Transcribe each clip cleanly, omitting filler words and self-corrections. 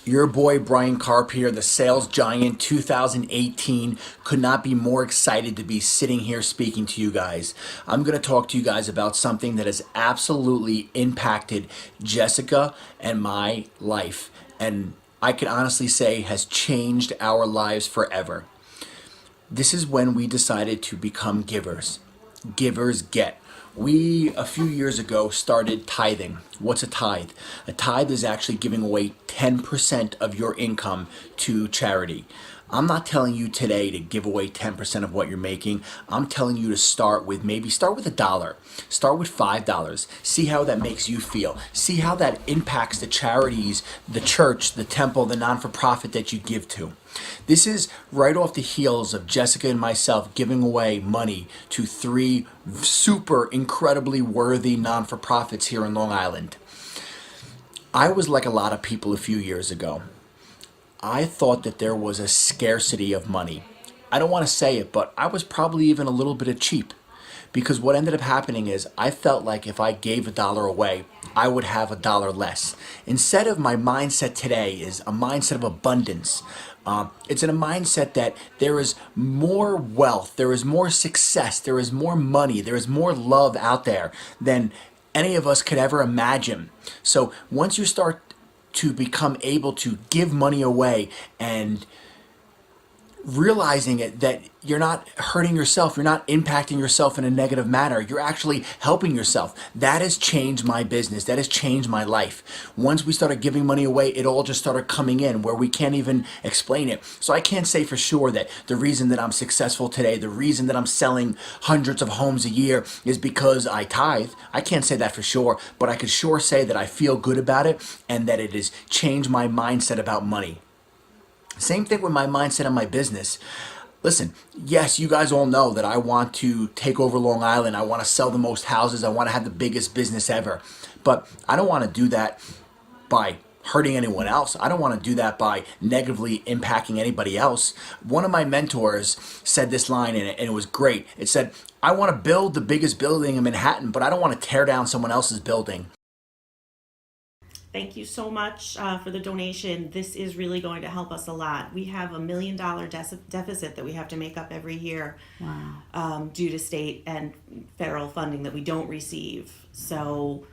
Your boy Brian Karp here, the Sales Giant 2018. Could not be more excited to be sitting here speaking to you guys. I'm going to talk to you guys about something that has absolutely impacted Jessica and my life, and I can honestly say has changed our lives forever. This is when we decided to become givers. Givers get. We, a few years ago, started tithing. What's a tithe? A tithe is actually giving away 10% of your income to charity. I'm not telling you today to give away 10% of what you're making. I'm telling you to start with $1. Start with $5. See how that makes you feel. See how that impacts the charities, the church, the temple, the non-for-profit that you give to. This is right off the heels of Jessica and myself giving away money to three super incredibly worthy non-for-profits here in Long Island. I was like a lot of people a few years ago. I thought that there was a scarcity of money. I don't want to say it, but I was probably even a little bit of cheap. Because what ended up happening is I felt like if I gave $1 away, I would have $1 less. Instead of my mindset today is a mindset of abundance. It's in a mindset that there is more wealth, there is more success, there is more money, there is more love out there than any of us could ever imagine. So once you start to become able to give money away and realizing it that you're not hurting yourself, you're not impacting yourself in a negative manner, you're actually helping yourself. That has changed my business. That has changed my life. Once we started giving money away, it all just started coming in where we can't even explain it. So I can't say for sure that the reason that I'm successful today, the reason that I'm selling hundreds of homes a year is because I tithe. I can't say that for sure, but I could sure say that I feel good about it and that it has changed my mindset about money. Same thing with my mindset on my business. Listen, yes, you guys all know that I want to take over Long Island. I want to sell the most houses. I want to have the biggest business ever. But I don't want to do that by hurting anyone else. I don't want to do that by negatively impacting anybody else. One of my mentors said this line and it was great. It said, I want to build the biggest building in Manhattan, but I don't want to tear down someone else's building. Thank you so much for the donation. This is really going to help us a lot. We have $1 million deficit that we have to make up every year. Wow. Due to state and federal funding that we don't receive. So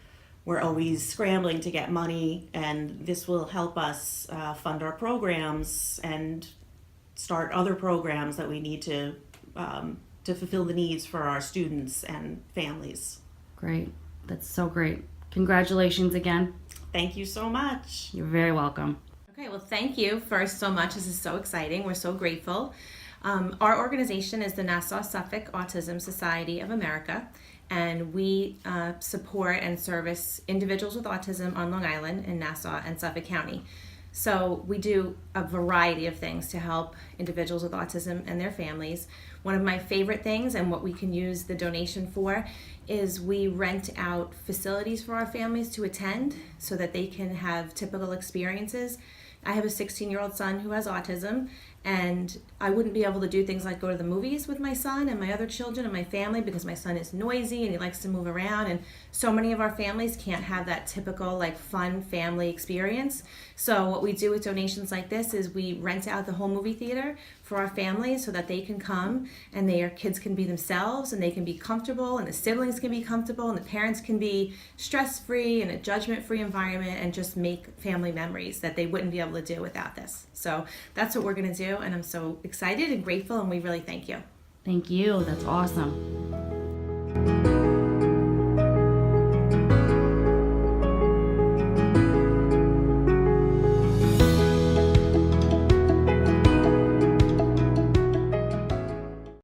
we're always scrambling to get money, and this will help us fund our programs and start other programs that we need to fulfill the needs for our students and families. Great. That's so great. Congratulations again. Thank you so much. You're very welcome. Okay, well, thank you first so much. This is so exciting. We're so grateful. Our organization is the Nassau Suffolk Autism Society of America, and we support and service individuals with autism on Long Island in Nassau and Suffolk County. So we do a variety of things to help individuals with autism and their families. One of my favorite things, and what we can use the donation for, is we rent out facilities for our families to attend so that they can have typical experiences. I have a 16-year-old son who has autism, and I wouldn't be able to do things like go to the movies with my son and my other children and my family because my son is noisy and he likes to move around, and so many of our families can't have that typical like fun family experience. So what we do with donations like this is we rent out the whole movie theater for our families so that they can come and their kids can be themselves and they can be comfortable and the siblings can be comfortable and the parents can be stress-free in a judgment-free environment and just make family memories that they wouldn't be able to do without this. So that's what we're going to do, and I'm so excited and grateful, and we really thank you. Thank you. That's awesome.